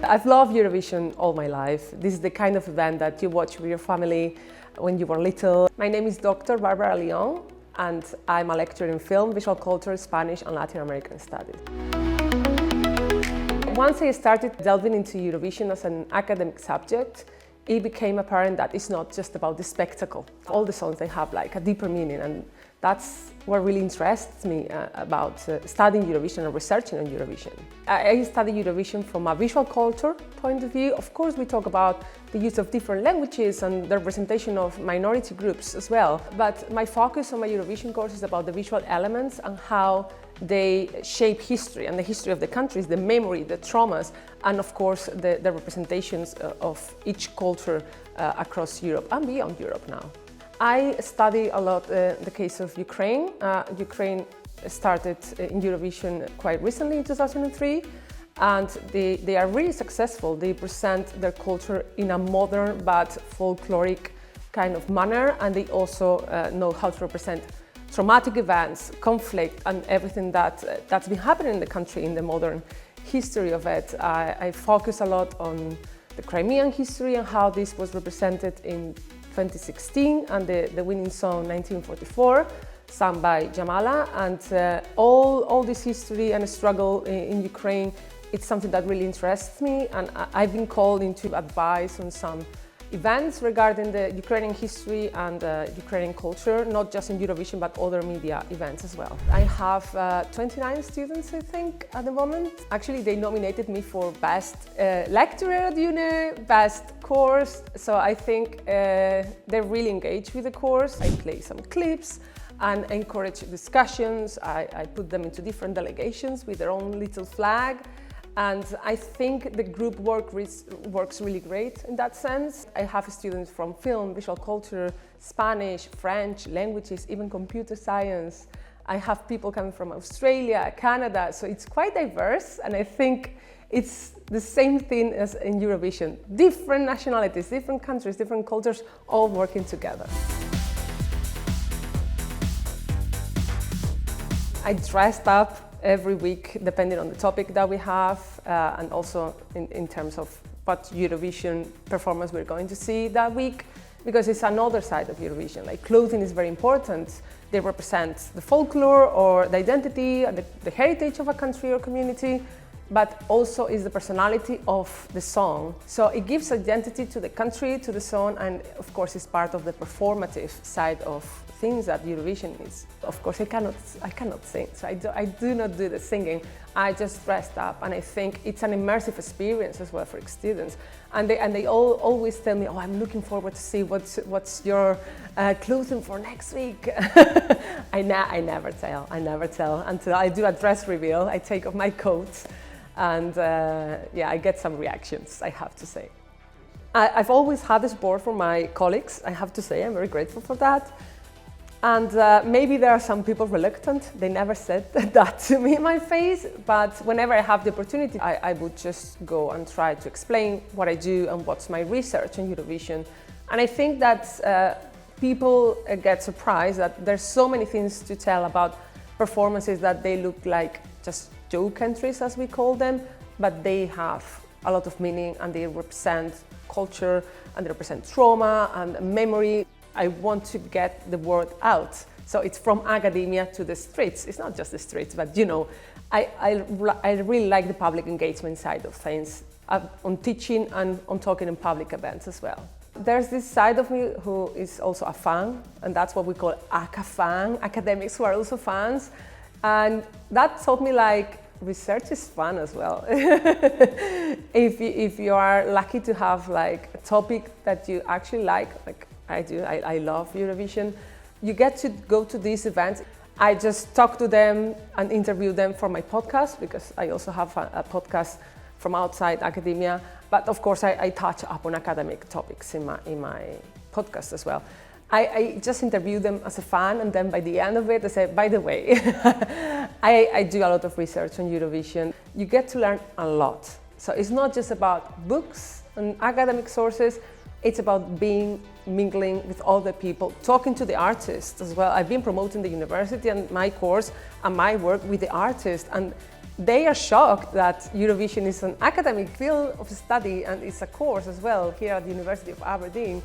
I've loved Eurovision all my life. This is the kind of event that you watch with your family when you were little. My name is Dr. Barbara Leon, and I'm a lecturer in film, visual culture, Spanish and Latin American studies. Once I started delving into Eurovision as an academic subject, it became apparent that it's not just about the spectacle. All the songs, they have like a deeper meaning, and that's what really interests me about studying Eurovision and researching on Eurovision. I study Eurovision from a visual culture point of view. Of course, we talk about the use of different languages and the representation of minority groups as well. But my focus on my Eurovision course is about the visual elements and how they shape history and the history of the countries, the memory, the traumas, and of course the representations of each culture across Europe and beyond Europe now. I study a lot the case of Ukraine. Ukraine started in Eurovision quite recently in 2003, and they are really successful. They present their culture in a modern but folkloric kind of manner, and they also know how to represent traumatic events, conflict, and everything that's been happening in the country in the modern history of it. I focus a lot on the Crimean history and how this was represented in 2016 and the winning song 1944, sung by Jamala, and all this history and struggle in Ukraine, it's something that really interests me, and I've been called in to advise on some events regarding the Ukrainian history and Ukrainian culture, not just in Eurovision but other media events as well. I have 29 students, I think, at the moment. Actually, they nominated me for Best Lecturer at Uni, Best Course, so I think they're really engaged with the course. I play some clips and encourage discussions. I put them into different delegations with their own little flag. And I think the group works really great in that sense. I have students from film, visual culture, Spanish, French, languages, even computer science. I have people coming from Australia, Canada, so it's quite diverse, and I think it's the same thing as in Eurovision. Different nationalities, different countries, different cultures, all working together. I dressed up every week depending on the topic that we have and also in terms of what Eurovision performance we're going to see that week, because it's another side of Eurovision. Like, clothing is very important. They represent the folklore or the identity, the heritage of a country or community, but also is the personality of the song. So it gives identity to the country, to the song, and of course it's part of the performative side of things that Eurovision is. Of course I cannot sing, so I do not do the singing. I just dressed up, and I think it's an immersive experience as well for students. And they all always tell me, oh, I'm looking forward to see what's your clothing for next week. I never tell until I do a dress reveal. I take off my coat, and yeah, I get some reactions, I have to say. I've always had the support from my colleagues, I have to say. I'm very grateful for that. And maybe there are some people reluctant. They never said that to me in my face, but whenever I have the opportunity, I would just go and try to explain what I do and what's my research on Eurovision. And I think that people get surprised that there's so many things to tell about performances that they look like just joke entries, as we call them, but they have a lot of meaning, and they represent culture, and they represent trauma and memory. I want to get the word out. So it's from academia to the streets. It's not just the streets, but you know, I really like the public engagement side of things, on teaching and on talking in public events as well. There's this side of me who is also a fan, and that's what we call ACA fan, academics who are also fans. And that taught me, like, research is fun as well. If you are lucky to have like a topic that you actually like I do, I love Eurovision, you get to go to these events. I just talk to them and interview them for my podcast, because I also have a podcast from outside academia. But of course I touch upon academic topics in my podcast as well. I just interview them as a fan, and then by the end of it I say, by the way, I do a lot of research on Eurovision. You get to learn a lot. So it's not just about books and academic sources, it's about mingling with other people, talking to the artists as well. I've been promoting the university and my course and my work with the artists, and They are shocked that Eurovision is an academic field of study and it's a course as well here at the University of Aberdeen.